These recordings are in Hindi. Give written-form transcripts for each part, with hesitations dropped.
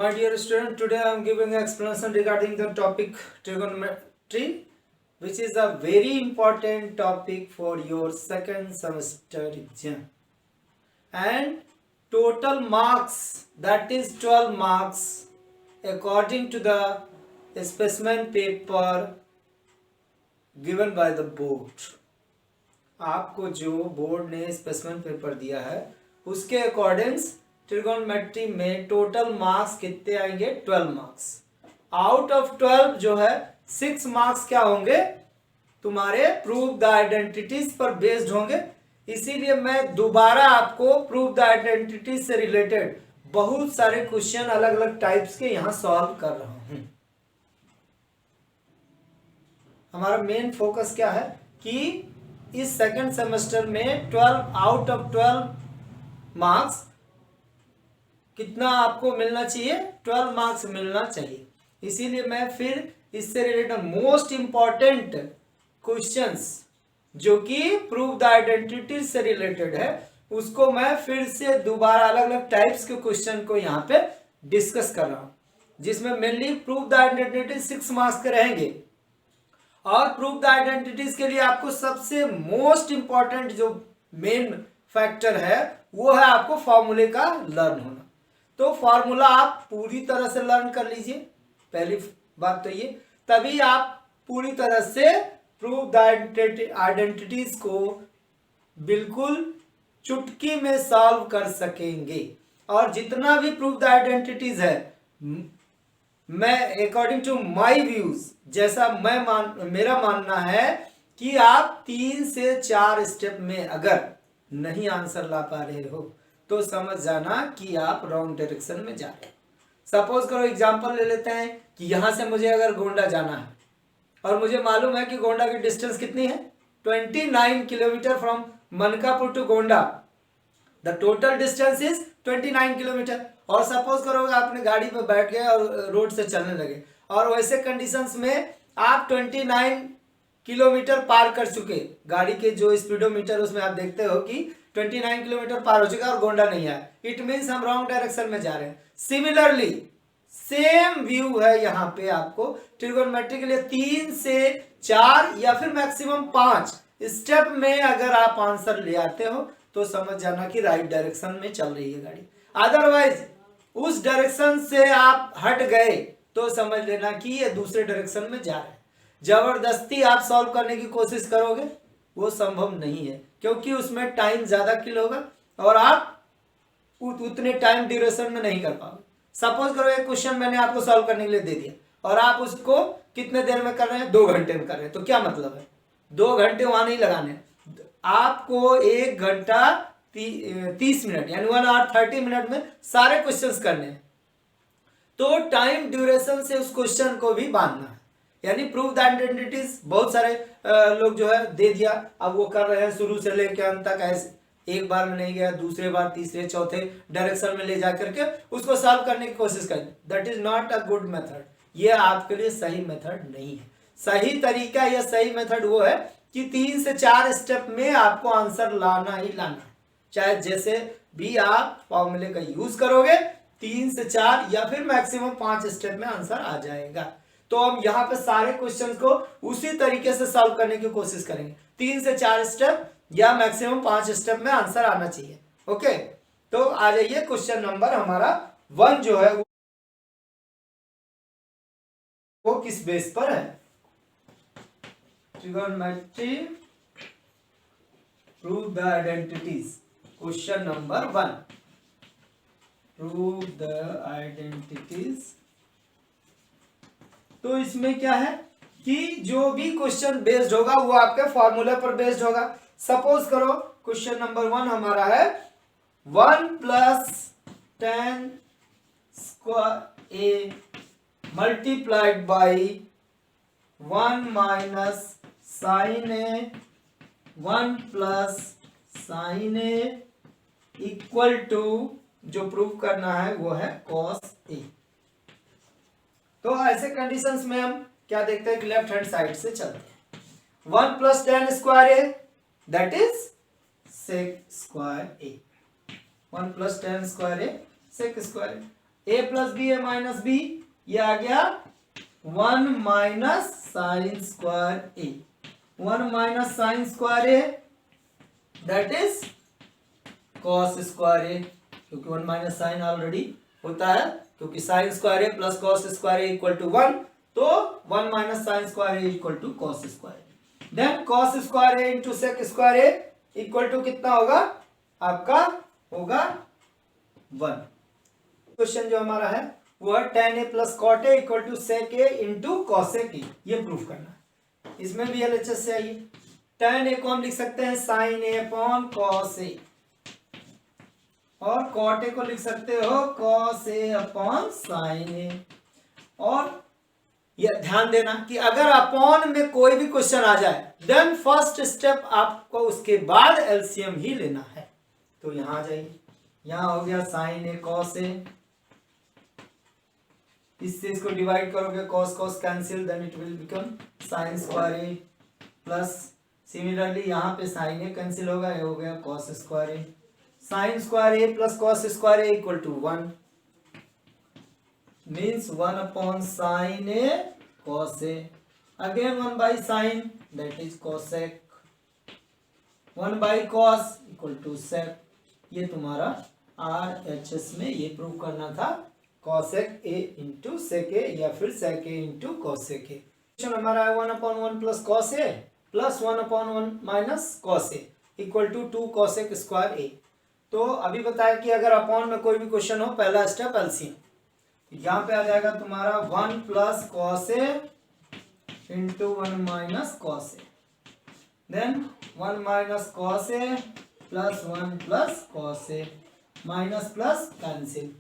My dear student, today I am giving an explanation regarding the topic trigonometry, which is a very important topic for your second semester exam. And total marks, that is 12 marks, according to the specimen paper given by the board. आपको जो बोर्ड ने स्पेसिमेन पेपर दिया है उसके अकॉर्डिंग्स ट्रिगोनोमेट्री में टोटल मार्क्स कितने आएंगे? 12 मार्क्स। आउट ऑफ 12 जो है 6 मार्क्स क्या होंगे? तुम्हारे प्रूव द आइडेंटिटीज पर बेस्ड होंगे। इसीलिए मैं दोबारा आपको प्रूव द आइडेंटिटीज से रिलेटेड बहुत सारे क्वेश्चन अलग अलग टाइप्स के यहां सॉल्व कर रहा हूं। हमारा मेन फोकस क्या है कि इस सेकंड सेमेस्टर में 12 आउट ऑफ 12 मार्क्स कितना आपको मिलना चाहिए? 12 मार्क्स मिलना चाहिए। इसीलिए मैं फिर इससे रिलेटेड मोस्ट इंपॉर्टेंट क्वेश्चंस जो कि प्रूव द आइडेंटिटी से रिलेटेड है उसको मैं फिर से दोबारा अलग अलग टाइप्स के क्वेश्चन को यहाँ पे डिस्कस कर रहा हूं, जिसमें mainly prove the identity 6 marks के रहेंगे। और प्रूव द आइडेंटिटीज के लिए आपको सबसे मोस्ट इंपॉर्टेंट जो मेन फैक्टर है वो है आपको फॉर्मूले का लर्न होना। तो फॉर्मूला आप पूरी तरह से लर्न कर लीजिए, पहली बात तो ये, तभी आप पूरी तरह से प्रूव द आइडेंटिटीज को बिल्कुल चुटकी में सॉल्व कर सकेंगे। और जितना भी प्रूव द आइडेंटिटीज है, मैं अकॉर्डिंग टू माय व्यूज, जैसा मेरा मानना है कि आप 3 से 4 स्टेप में अगर नहीं आंसर ला पा रहे हो तो समझ जाना कि आप रॉन्ग डायरेक्शन में जा रहे हो। सपोज करो एग्जांपल ले लेते हैं कि यहां से मुझे अगर गोंडा जाना है और मुझे मालूम है कि गोंडा की डिस्टेंस कितनी है? 29 kilometre from Mankapur to Gonda. The total distance is 29 kilometre. और सपोज करो आपने गाड़ी पे बैठ गए और रोड से चलने लगे और वैसे कंडीशंस में आप 29 किलोमीटर पार कर चुके, गाड़ी के जो स्पीडोमीटर उसमें आप देखते हो कि 29 किलोमीटर पार हो चुका और गोंडा नहीं आया। इट मीन्स हम रॉन्ग डायरेक्शन में जा रहे हैं। सिमिलरली सेम व्यू है यहाँ पे आपको ट्रिगोनोमेट्री के लिए 3 से 4 या फिर मैक्सिमम 5 स्टेप में अगर आप आंसर ले आते हो तो समझ जाना कि राइट डायरेक्शन में चल रही है गाड़ी। अदरवाइज उस डायरेक्शन से आप हट गए तो समझ लेना कि ये दूसरे डायरेक्शन में जा रहा है। जबरदस्ती आप सॉल्व करने की कोशिश करोगे वो संभव नहीं है, क्योंकि उसमें टाइम ज्यादा किल होगा और आप उतने टाइम ड्यूरेशन में नहीं कर पाओगे। सपोज करो एक क्वेश्चन मैंने आपको सॉल्व करने के लिए दे दिया और आप उसको कितने देर में कर रहे हैं? 2 घंटे में कर रहे हैं। तो क्या मतलब है? 2 घंटे वहां नहीं लगाने, आपको 1 घंटा 30 मिनट यानी 1 आवर 30 मिनट में सारे क्वेश्चंस करने हैं। तो टाइम ड्यूरेशन से उस क्वेश्चन को भी बांधना है। यानी प्रूव द आइडेंटिटीज बहुत सारे लोग जो है दे दिया, अब वो कर रहे हैं शुरू से लेकर अंत तक, ऐसे एक बार में नहीं गया, दूसरे बार तीसरे चौथे डायरेक्शन में ले जा करके उसको सॉल्व करने की कोशिश करें। That is not a good method. ये आपके लिए सही मेथड नहीं है। सही तरीका या सही मेथड वो है कि 3 से 4 स्टेप में आपको आंसर लाना ही लाना है। चाहे जैसे भी आप फॉर्मूले का यूज करोगे 3 से 4 या फिर मैक्सिमम 5 स्टेप में आंसर आ जाएगा। तो हम यहाँ पे सारे क्वेश्चंस को उसी तरीके से सॉल्व करने की कोशिश करेंगे। 3 से 4 स्टेप या मैक्सिमम 5 स्टेप में आंसर आना चाहिए। ओके, तो आ जाइए क्वेश्चन नंबर हमारा 1 जो है वो किस बेस पर है? Trigonometry prove the identities. Question number 1, prove the identities. तो इसमें क्या है कि जो भी क्वेश्चन बेस्ड होगा वो आपके फॉर्मूला पर बेस्ड होगा। सपोज करो क्वेश्चन नंबर 1 हमारा है 1 + tan square a multiplied by 1 - sin a 1 + sin a equal to, जो प्रूव करना है वो है cos a। तो ऐसे कंडीशंस में हम क्या देखते हैं कि लेफ्ट हैंड साइड से चलते हैं। 1 + tan square a that is sec square a। 1 + tan square a sec square a। A plus B A minus B, ये आ गया 1 minus sine square A, 1 minus sine square A that is cos square A, क्योंकि 1 माइनस साइन ऑलरेडी होता है, क्योंकि sine square A plus cos square A equal to 1, तो 1 minus sine square A equal to cos square a. Then cos square a into sec square A equal to कितना होगा, आपका होगा 1। क्वेश्चन जो हमारा है वो है tan a plus cot a equal to sec a into cosec a, ये प्रूफ करना है। इसमें भी एलएचएस से आइए, tan a को हम लिख सकते हैं sign a upon cos A, और कॉट ए को लिख सकते हो कॉस ए अपॉन साइन ए। और ये ध्यान देना कि अगर अपॉन में कोई भी क्वेश्चन आ जाए देन फर्स्ट स्टेप आपको उसके बाद एलसीएम ही लेना है। तो यहां आ जाइए, यहां हो गया साइन ए कॉस ए, इससे इसको डिवाइड करोगे cos cos cancel, then it will become sine square A plus, similarly यहाँ पे साइन ए कैंसिल होगा, ये हो गया cos square a, sine square A plus cos square A equal to 1 means 1 upon sin a cos a, again 1 by sin that is cosec, 1 by cos equal to sec। ये तुम्हारा RHS में ये प्रूव करना था cosec a into sec a या फिर sec a into cosec a। Question हमारा है 1 upon 1 plus cos a plus 1 upon 1 minus cos a equal to 2 cosec square a। तो अभी बताया कि अगर अपॉन में कोई भी क्वेश्चन हो पहला स्टेप एलसीएम, यहाँ पे आ जाएगा तुम्हारा 1 plus cos A into 1 minus cos A, then 1 minus cos A plus 1 plus cos A, minus plus cancel.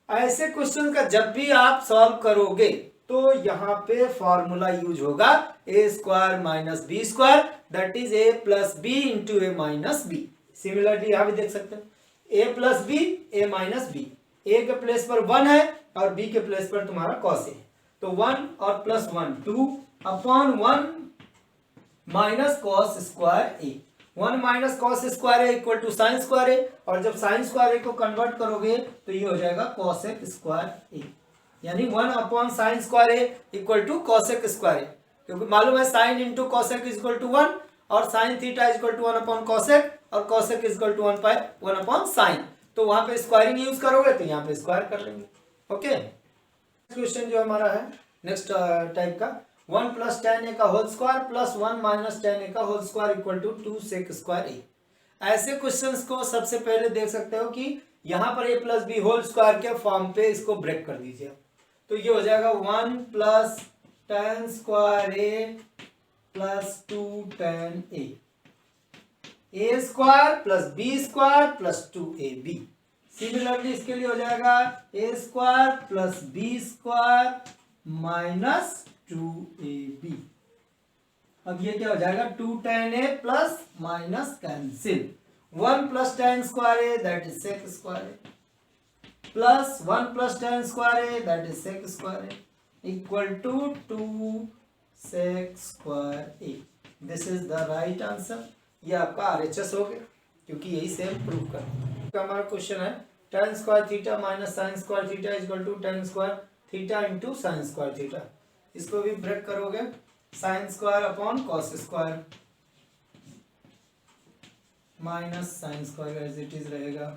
ऐसे क्वेश्चन का जब भी आप सॉल्व करोगे तो यहाँ पे फॉर्मूला यूज होगा A square minus B square that is A plus B into A minus B. Similarly यहाँ भी देख सकते हैं A plus B A minus B, A के प्लेस पर 1 है और बी के प्लेस पर तुम्हारा कॉस ए, तो 1 और plus 1 2 upon 1 minus cos square A, 1 minus cos square A equal to sine square A, और जब साइन स्क्वायर ए को कन्वर्ट करोगे तो ये हो जाएगा कॉसेक स्क्वायर ए, यानी 1 upon sine square A equal to cosec square A, क्योंकि मालूम है sine into cosec is equal to 1 और sine theta is equal to 1 upon cosec और cosec is equal to 1 upon sine, तो वहां पे स्क्वायरिंग यूज करोगे तो यहाँ पे स्क्वायर कर लेंगे। ओके, क्वेश्चन जो हमारा है नेक्स्ट टाइप का 1 प्लस tan a का whole square plus 1 minus tan a का whole square equal to 2 sec square A. ऐसे क्वेश्चंस को सबसे पहले देख सकते हो कि यहाँ पर a plus b whole square के फॉर्म पे इसको ब्रेक कर दीजिए, तो ये हो जाएगा 1 plus tan square a plus 2 tan a square plus B square plus 2ab। Similarly इसके लिए हो जाएगा A square plus B square minus 2ab। अब ये क्या हो जाएगा 2 tan a plus minus cancel, 1 plus tan square A that is sec square A plus 1 plus tan square A that is sec square A equal to 2 sec square A. This is the right answer. ये आपका आरएचएस हो गया क्योंकि यही सेम प्रूव करना। हमारा क्वेश्चन है tan square theta minus sine square theta equal to tan square theta into sine square theta. इसको भी ब्रेक करोगे sine square upon cos square minus sine square as it is रहेगा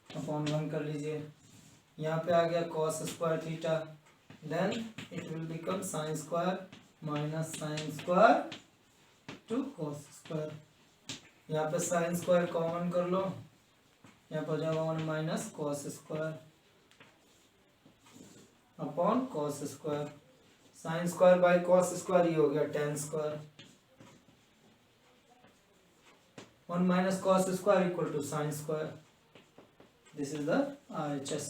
अपॉन 1 कर लीजिए, यहाँ पे आ गया cos square theta, then it will become sine square minus sine square to cos square. यहाँ पे साइन स्क्वायर कॉमन कर लो, यहाँ पर जाएगा 1 minus cos square upon cos square, sine square by cos square ये हो गया tan square, 1 minus cos square equal to sine square. This is the RHS।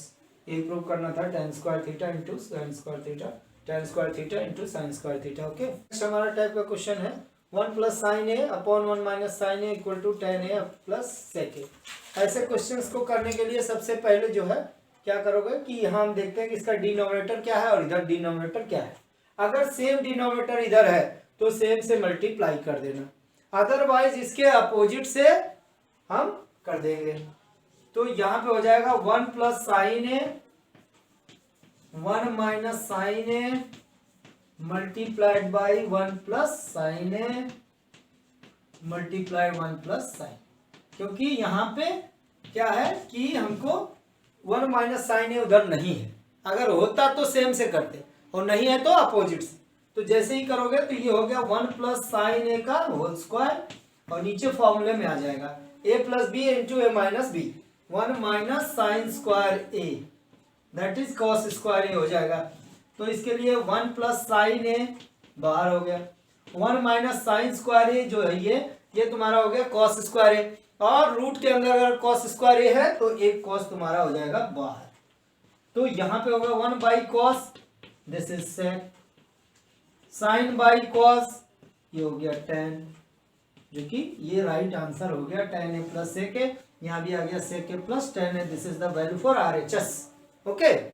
ये प्रूव करना था tan square theta into sine square theta, tan square theta into sine square theta. Okay, next हमारा टाइप का क्वेश्चन है 1 plus sine a upon 1 minus sine a equal to tan a plus sec ए। ऐसे क्वेश्चंस को करने के लिए सबसे पहले जो है क्या करोगे कि यहाँ हम देखते हैं कि इसका डिनोमिनेटर क्या है और इधर डिनोमिनेटर क्या है। अगर सेम डिनोमिनेटर इधर है तो सेम से मल्टीप्लाई कर देना, अदरवाइज इसके अपोजिट से हम कर देंगे। तो यहाँ पे हो जाएगा 1 plus sine a 1 minus sine a multiplied by 1 plus sine a multiplied 1 plus sine, क्योंकि यहाँ पे क्या है कि हमको 1 माइनस साइन ए उधर नहीं है, अगर होता तो सेम से करते और नहीं है तो अपोजिट से। तो जैसे ही करोगे तो ये हो गया 1 प्लस साइन ए का होल स्क्वायर और नीचे फॉर्मूले में आ जाएगा a plus B into A minus B, 1 minus sine square A that is cos square A हो जाएगा। तो इसके लिए 1 प्लस साइन ए बाहर हो गया, 1 माइनस साइन स्क्वायर ए जो है ये तुम्हारा हो गया कॉस स्क्वायर ए, और रूट के अंदर अगर कॉस स्क्वायर ए है तो एक कॉस तुम्हारा हो जाएगा बाहर। तो यहाँ पे होगा 1 by cos, this is sec, sine by cos ये हो गया tan, जो कि ये राइट आंसर हो गया tan ए प्लस सेक ए, यहाँ भी आ गया sec A plus tan A, this is the value for RHS। Okay.